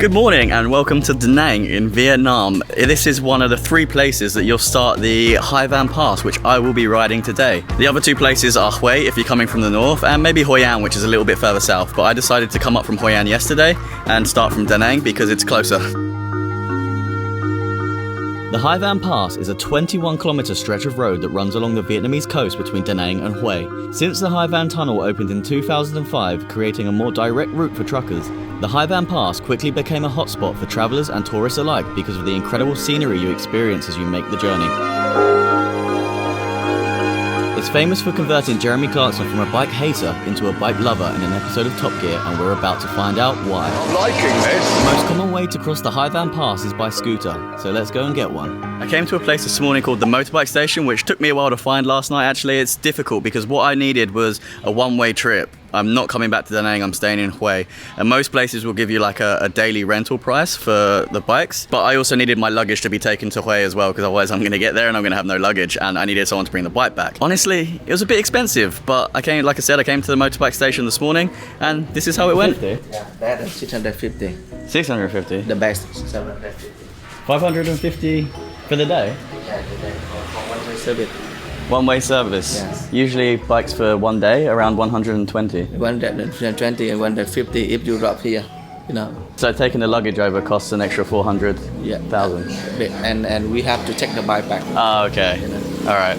Good morning and welcome to Da Nang in Vietnam. This is one of the 3 places that you'll start the Hai Van Pass, which I will be riding today. The other 2 places are Hue if you're coming from the north, and maybe Hoi An, which is a little bit further south, but I decided to come up from Hoi An yesterday and start from Da Nang because it's closer. The Hai Van Pass is a 21-kilometer stretch of road that runs along the Vietnamese coast between Da Nang and Hue. Since the Hai Van Tunnel opened in 2005, creating a more direct route for truckers, the Hai Van Pass quickly became a hotspot for travelers and tourists alike because of the incredible scenery you experience as you make the journey. It's famous for converting Jeremy Clarkson from a bike hater into a bike lover in an episode of Top Gear, and we're about to find out why. I'm liking this. The most common way to cross the Hai Van Pass is by scooter, so let's go and get one. I came to a place this morning called the motorbike station, which took me a while to find last night. Actually, it's difficult because what I needed was a one-way trip. I'm not coming back to Da Nang, I'm staying in Hue. And most places will give you like a daily rental price for the bikes. But I also needed my luggage to be taken to Hue as well, because otherwise I'm gonna get there and I'm gonna have no luggage, and I needed someone to bring the bike back. Honestly, it was a bit expensive, but I came to the motorbike station this morning, and this is how it went. Yeah, that is 650. 650? The best 750. 550 for the day? Yeah, the day for one-way service. One-way service? Yes. Usually bikes for one day, around 120. 120 and 150 if you drop here, you know. So taking the luggage over costs an extra 400,000? Yeah. And we have to take the bike back. Ah, okay. You know. All right.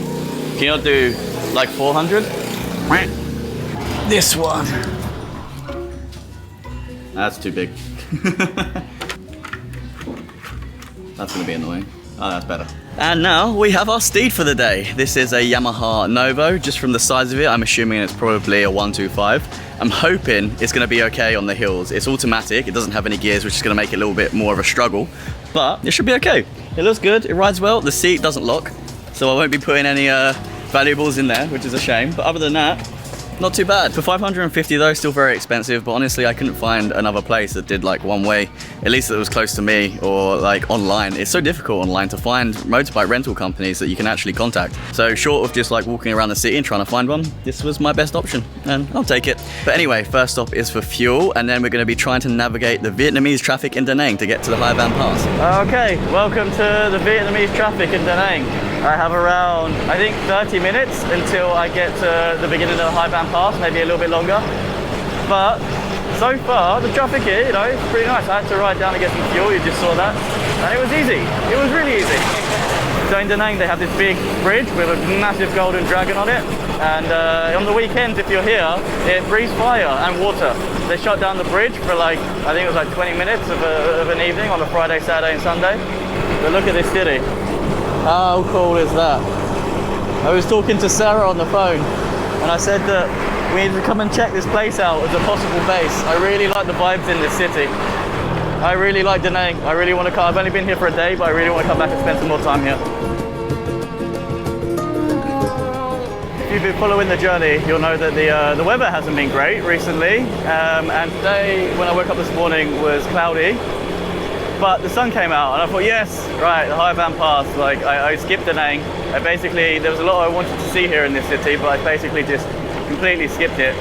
Can you not do like 400? This one. That's too big. That's gonna be annoying. Oh, that's better. And now we have our steed for the day. This is a Yamaha Novo. Just from the size of it, I'm assuming it's probably a 125. I'm hoping it's gonna be okay on the hills. It's automatic, it doesn't have any gears, which is gonna make it a little bit more of a struggle, but it should be okay. It looks good, it rides well. The seat doesn't lock, so I won't be putting any valuables in there, which is a shame. But other than that, not too bad. For 550 though, still very expensive, but honestly I couldn't find another place that did like one way, at least that was close to me, or like online. It's so difficult online to find motorbike rental companies that you can actually contact. So short of just like walking around the city and trying to find one, this was my best option, and I'll take it. But anyway, first stop is for fuel, and then we're gonna be trying to navigate the Vietnamese traffic in Da Nang to get to the Hai Van Pass. Okay, welcome to the Vietnamese traffic in Da Nang. I have around, I think, 30 minutes until I get to the beginning of the Hai Van Pass, maybe a little bit longer. But so far, the traffic here, you know, it's pretty nice. I had to ride down to get some fuel, you just saw that. And it was easy. It was really easy. So in Da Nang, they have this big bridge with a massive golden dragon on it. And on the weekends, if you're here, it breathes fire and water. They shut down the bridge for like, I think it was like 20 minutes of an evening on a Friday, Saturday and Sunday. But look at this city. How cool is that? I was talking to Sarah on the phone and I said that we need to come and check this place out as a possible base. I really like the vibes in this city. I really like Da Nang. I really want to come. I've only been here for a day, but I really want to come back and spend some more time here. If you've been following the journey, you'll know that the weather hasn't been great recently. And today, when I woke up this morning, was cloudy. But the sun came out and I thought, yes, right, the Hai Van Pass. Like I skipped Da Nang. There was a lot I wanted to see here in this city, but I basically just completely skipped it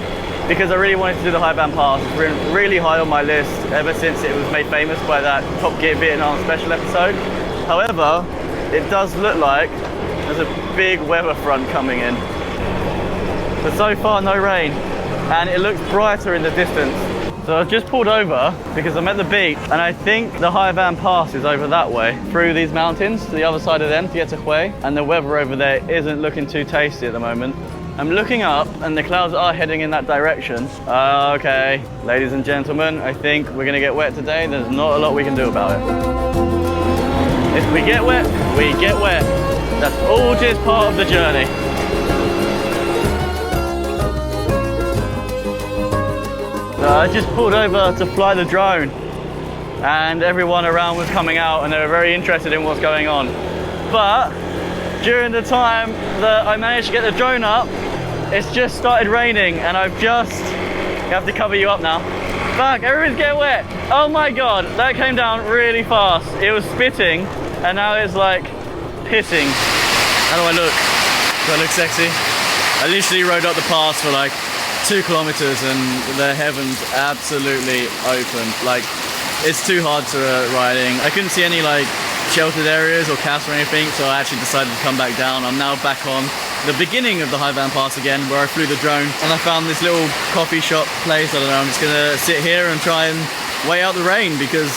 because I really wanted to do the Hai Van Pass. It's been really high on my list ever since it was made famous by that Top Gear Vietnam special episode. However, it does look like there's a big weather front coming in. But so far, no rain, and it looks brighter in the distance. So I've just pulled over because I'm at the beach, and I think the Hai Van Pass is over that way, through these mountains, to the other side of them to get to Hue, and the weather over there isn't looking too tasty at the moment. I'm looking up and the clouds are heading in that direction. Okay, ladies and gentlemen, I think we're gonna get wet today. There's not a lot we can do about it. If we get wet, we get wet. That's all just part of the journey. So I just pulled over to fly the drone, and everyone around was coming out and they were very interested in what's going on. But during the time that I managed to get the drone up, it's just started raining, and I have to cover you up now. Fuck, everyone's getting wet. Oh my God, that came down really fast. It was spitting and now it's like pissing. How do I look? Do I look sexy? I literally rode up the pass for like 2 kilometers and the heavens absolutely opened. Like It's too hard to riding. I couldn't see any like sheltered areas or casts or anything, so I actually decided to come back down. I'm now back on the beginning of the High Van Pass again, where I flew the drone, and I found this little coffee shop place. I don't know, I'm just gonna sit here and try and wait out the rain because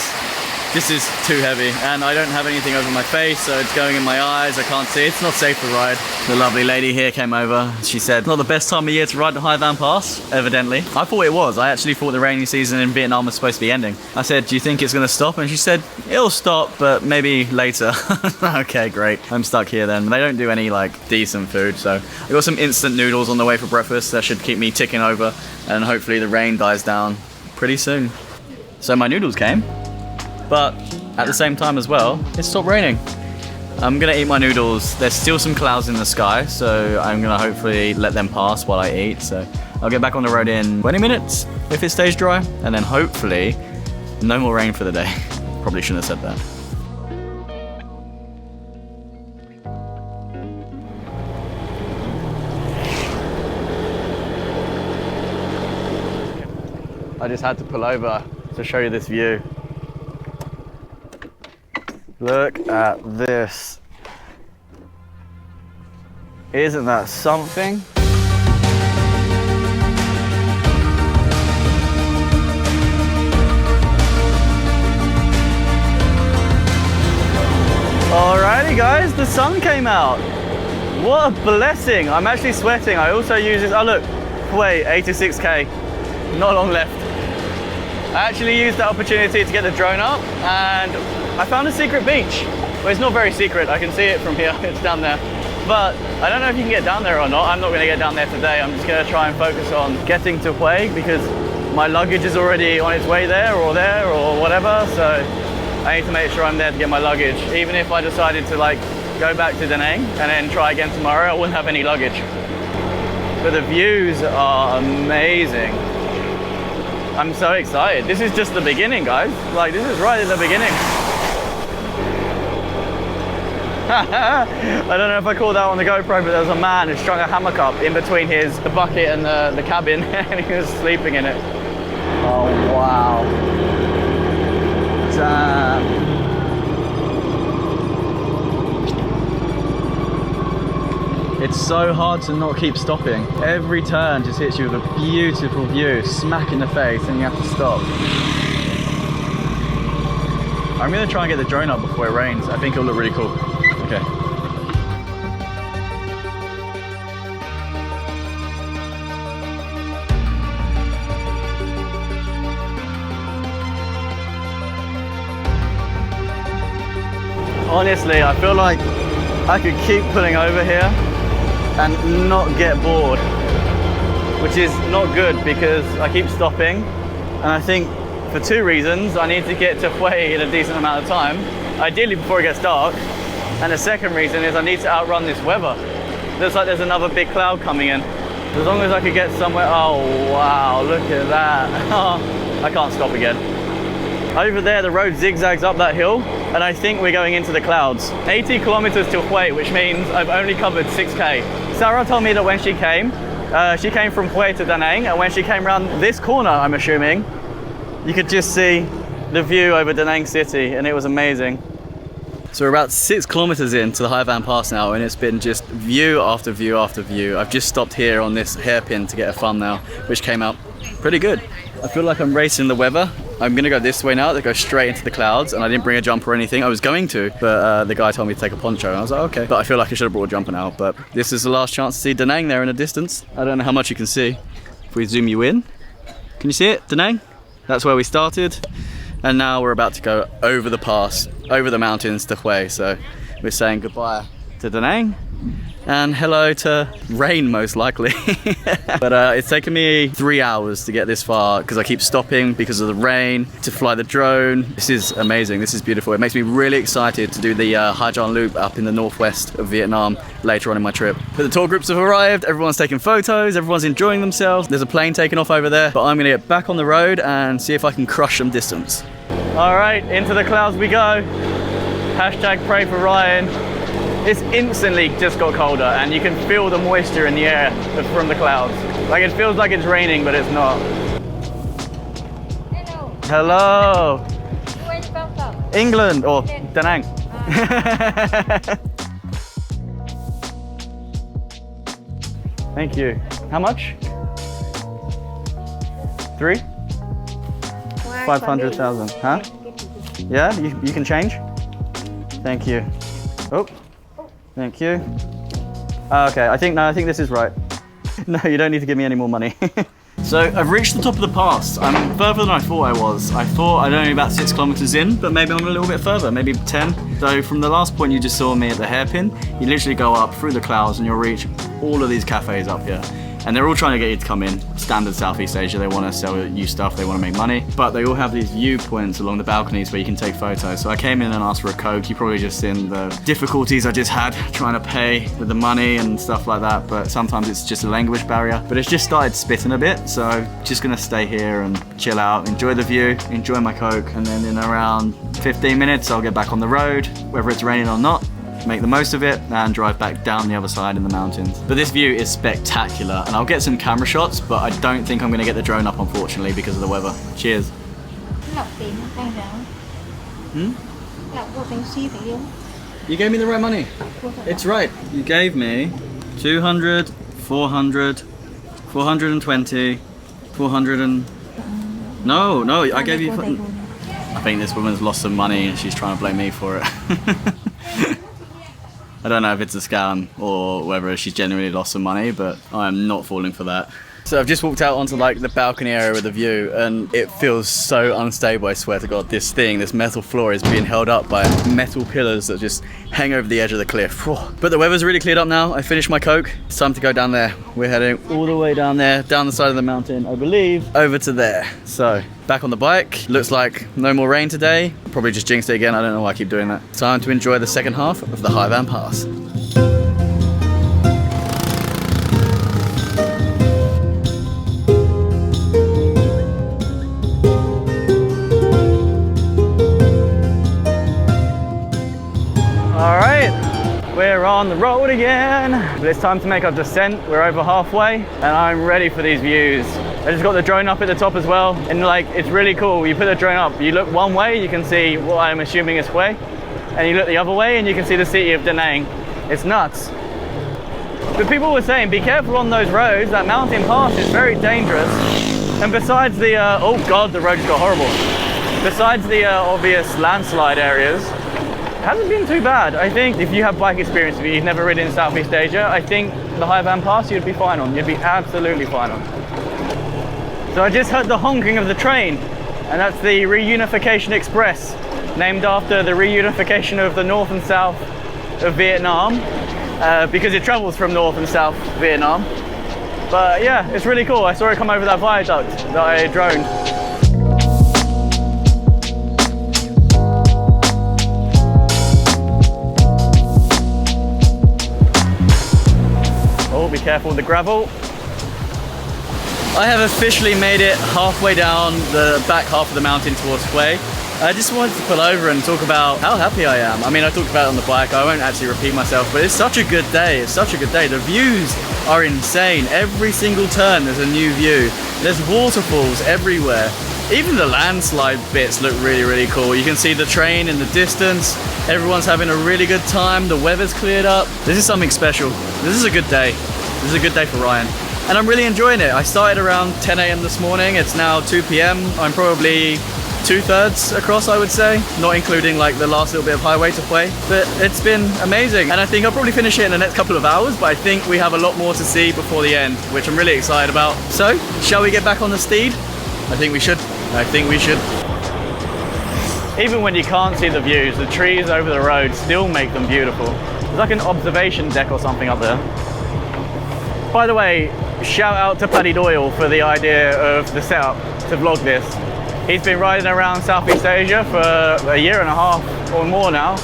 this is too heavy, and I don't have anything over my face, so it's going in my eyes. I can't see. It's not safe to ride. The lovely lady here came over. She said, not the best time of year to ride the High Van Pass, evidently. I thought it was. I actually thought the rainy season in Vietnam was supposed to be ending. I said, do you think it's going to stop? And she said, it'll stop, but maybe later. Okay, great. I'm stuck here then. They don't do any like decent food, so I got some instant noodles on the way for breakfast. That should keep me ticking over, and hopefully the rain dies down pretty soon. So my noodles came. But at the same time as well, it stopped raining. I'm gonna eat my noodles. There's still some clouds in the sky, so I'm gonna hopefully let them pass while I eat. So I'll get back on the road in 20 minutes if it stays dry, and then hopefully no more rain for the day. Probably shouldn't have said that. I just had to pull over to show you this view. Look at this. Isn't that something? Alrighty guys, the sun came out. What a blessing. I'm actually sweating. I also use this, oh look, wait, 86k. Not long left. I actually used that opportunity to get the drone up, and I found a secret beach. Well, it's not very secret. I can see it from here. It's down there. But I don't know if you can get down there or not. I'm not going to get down there today. I'm just going to try and focus on getting to Hue because my luggage is already on its way there or whatever. So I need to make sure I'm there to get my luggage. Even if I decided to like go back to Da Nang and then try again tomorrow, I wouldn't have any luggage. But the views are amazing. I'm so excited. This is just the beginning, guys. Like, this is right at the beginning. I don't know if I caught that on the GoPro, but there was a man who strung a hammock up in between the bucket and the cabin, and he was sleeping in it. Oh, wow. Damn. It's so hard to not keep stopping. Every turn just hits you with a beautiful view, smack in the face, and you have to stop. I'm gonna try and get the drone up before it rains. I think it'll look really cool. Okay. Honestly, I feel like I could keep pulling over here and not get bored, which is not good because I keep stopping, and I think for two reasons. I need to get to Hue in a decent amount of time, ideally before it gets dark, and the second reason is I need to outrun this weather. Looks like there's another big cloud coming in. As long as I could get somewhere, oh wow, look at that. I can't stop again. Over there the road zigzags up that hill, and I think we're going into the clouds. 80 kilometers to Hue, which means I've only covered 6k. Sarah told me that when she came from Hue to Da Nang, and when she came around this corner, I'm assuming, you could just see the view over Da Nang city, and it was amazing. So we're about 6 kilometers into the High Van Pass now, and it's been just view after view after view. I've just stopped here on this hairpin to get a thumbnail, which came out pretty good. I feel like I'm racing the weather. I'm gonna go this way now to go straight into the clouds, and I didn't bring a jumper or anything. I was going to, but the guy told me to take a poncho, and I was like, okay. But I feel like I should have brought a jumper now, but this is the last chance to see Da Nang there in the distance. I don't know how much you can see. If we zoom you in, can you see it, Da Nang? That's where we started, and now we're about to go over the pass, over the mountains to Hue. So we're saying goodbye to Da Nang and hello to rain, most likely. But it's taken me 3 hours to get this far because I keep stopping because of the rain, to fly the drone. This is amazing. This is beautiful. It makes me really excited to do the Hai Giang Loop up in the northwest of Vietnam later on in my trip. But the tour groups have arrived. Everyone's taking photos. Everyone's enjoying themselves. There's a plane taking off over there, but I'm gonna get back on the road and see if I can crush some distance. All right, into the clouds we go. Hashtag pray for Ryan. It's instantly just got colder, and you can feel the moisture in the air from the clouds. Like, it feels like it's raining, but it's not. Hello. Hello. England or Da Nang. Thank you. How much? 3? 500,000. Huh? Yeah, you can change. Thank you. Oh, thank you. Okay, I think this is right. No, you don't need to give me any more money. So I've reached the top of the pass. I'm further than I thought I was. I thought I'd only about 6 kilometers in, but maybe I'm a little bit further, maybe 10. So from the last point you just saw me at the hairpin, you literally go up through the clouds and you'll reach all of these cafes up here. And they're all trying to get you to come in. Standard Southeast Asia, they want to sell you stuff, they want to make money. But they all have these viewpoints along the balconies where you can take photos. So I came in and asked for a Coke. You probably just seen the difficulties I just had trying to pay with the money and stuff like that. But sometimes it's just a language barrier. But it's just started spitting a bit. So I'm just gonna stay here and chill out, enjoy the view, enjoy my Coke. And then in around 15 minutes, I'll get back on the road, whether it's raining or not. Make the most of it and drive back down the other side in the mountains. But this view is spectacular and I'll get some camera shots, but I don't think I'm gonna get the drone up unfortunately because of the weather. Cheers. You gave me the right money. It's right. You gave me 200, 400, 420, 400 and... No, I gave you... I think this woman's lost some money and she's trying to blame me for it. I don't know if it's a scam or whether she's genuinely lost some money, but I am not falling for that. So I've just walked out onto like the balcony area with the view and it feels so unstable, I swear to God. This metal floor is being held up by metal pillars that just hang over the edge of the cliff. But the weather's really cleared up now. I finished my Coke. It's time to go down there. We're heading all the way down there, down the side of the mountain, I believe, over to there. So back on the bike. Looks like no more rain today. Probably just jinxed it again. I don't know why I keep doing that. Time to enjoy the second half of the High Van Pass. We're on the road again, but it's time to make our descent. We're over halfway and I'm ready for these views. I just got the drone up at the top as well, and like it's really cool. You put the drone up, you look one way, you can see what I'm assuming is Hue, and you look the other way and you can see the city of Da Nang. It's nuts. But people were saying be careful on those roads, that mountain pass is very dangerous. And besides the, oh God, the road just got horrible. Besides the obvious landslide areas, it hasn't been too bad. I think if you have bike experience, if you've never ridden in Southeast Asia, I think the High Van Pass you'd be fine on. You'd be absolutely fine on. So I just heard the honking of the train, and that's the Reunification Express, named after the reunification of the North and South of Vietnam, because it travels from North and South Vietnam. But yeah, it's really cool. I saw it come over that viaduct that I droned. Be careful with the gravel. I have officially made it halfway down the back half of the mountain towards Hue. I just wanted to pull over and talk about how happy I am. I mean, I talked about it on the bike, I won't actually repeat myself, but it's such a good day. It's such a good day. The views are insane. Every single turn there's a new view. There's waterfalls everywhere. Even the landslide bits look really, really cool. You can see the train in the distance. Everyone's having a really good time. The weather's cleared up. This is something special. This is a good day. This is a good day for Ryan. And I'm really enjoying it. I started around 10 AM this morning. It's now 2 PM. I'm probably 2/3 across, I would say, not including like the last little bit of highway to Hue. But it's been amazing. And I think I'll probably finish it in the next couple of hours, but I think we have a lot more to see before the end, which I'm really excited about. So, shall we get back on the steed? I think we should. I think we should. Even when you can't see the views, the trees over the road still make them beautiful. There's like an observation deck or something up there. By the way, shout out to Paddy Doyle for the idea of the setup to vlog this. He's been riding around Southeast Asia for a year and a half or more now,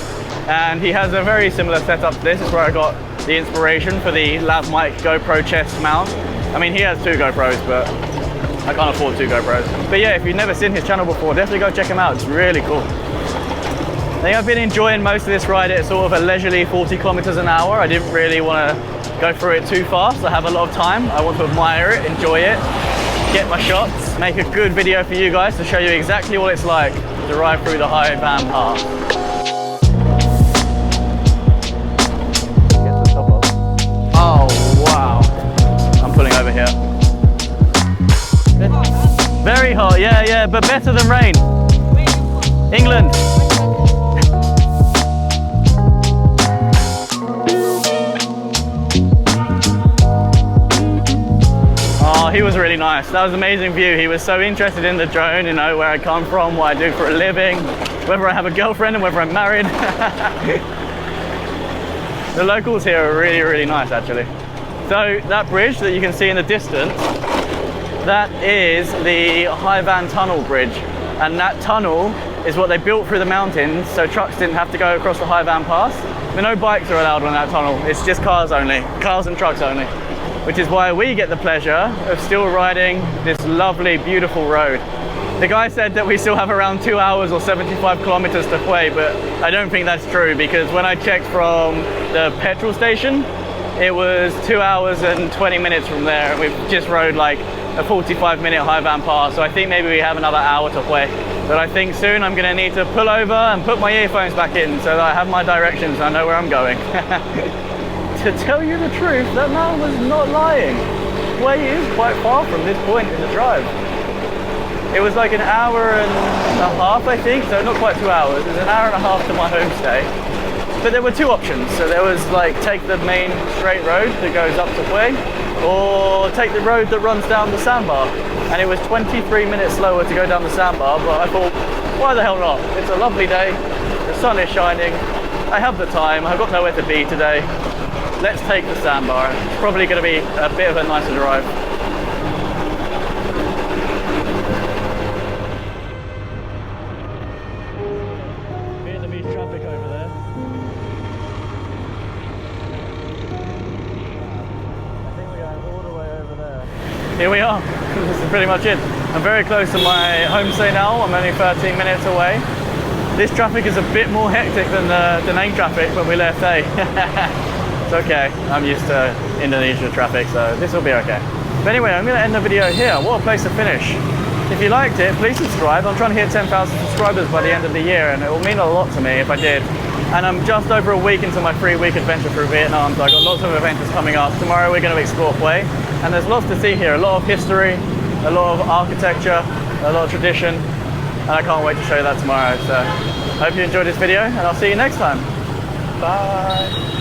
and he has a very similar setup to this. It's where I got the inspiration for the Lav Mic GoPro chest mount. I mean, he has 2 GoPros, but I can't afford 2 GoPros. But yeah, if you've never seen his channel before, definitely go check him out. It's really cool. I think I've been enjoying most of this ride at sort of a leisurely 40 kilometers an hour. I didn't really want to go through it too fast. I have a lot of time. I want to admire it, enjoy it, get my shots, make a good video for you guys to show you exactly what it's like drive through the High Van Pass. Get to the top of. Oh wow! I'm pulling over here. Very hot, yeah, but better than rain. England. Oh, he was really nice. That was an amazing view. He was so interested in the drone, you know, where I come from, what I do for a living, whether I have a girlfriend and whether I'm married. The locals here are really, really nice, actually. So that bridge that you can see in the distance, that is the High Van Tunnel Bridge. And that tunnel is what they built through the mountains so trucks didn't have to go across the High Van Pass. But no bikes are allowed on that tunnel. It's just cars only, cars and trucks only. Which is why we get the pleasure of still riding this lovely, beautiful road. The guy said that we still have around 2 hours or 75 kilometers to Hue, but I don't think that's true because when I checked from the petrol station, it was 2 hours and 20 minutes from there, and we've just rode like a 45-minute High Van Pass, so I think maybe we have another hour to Hue. But I think soon I'm gonna need to pull over and put my earphones back in so that I have my directions and I know where I'm going. To tell you the truth, that man was not lying. Hue is quite far from this point in the drive. It was like an hour and a half, I think, so not quite 2 hours. It was an hour and a half to my homestay. But there were two options. So there was like take the main straight road that goes up to Hue, or take the road that runs down the sandbar. And it was 23 minutes slower to go down the sandbar, but I thought, why the hell not? It's a lovely day, the sun is shining, I have the time, I've got nowhere to be today. Let's take the sandbar. It's probably going to be a bit of a nicer drive. Vietnamese traffic over there. I think we're going all the way over there. Here we are. This is pretty much it. I'm very close to my homestay now. I'm only 13 minutes away. This traffic is a bit more hectic than the Nang traffic when we left, eh? It's okay, I'm used to Indonesia traffic, so this will be okay. But anyway, I'm going to end the video here. What a place to finish. If you liked it, please subscribe. I'm trying to hit 10,000 subscribers by the end of the year, and it will mean a lot to me if I did. And I'm just over a week into my 3-week adventure through Vietnam, so I've got lots of adventures coming up. Tomorrow we're going to explore Hue, and there's lots to see here. A lot of history, a lot of architecture, a lot of tradition, and I can't wait to show you that tomorrow. So I hope you enjoyed this video, and I'll see you next time. Bye.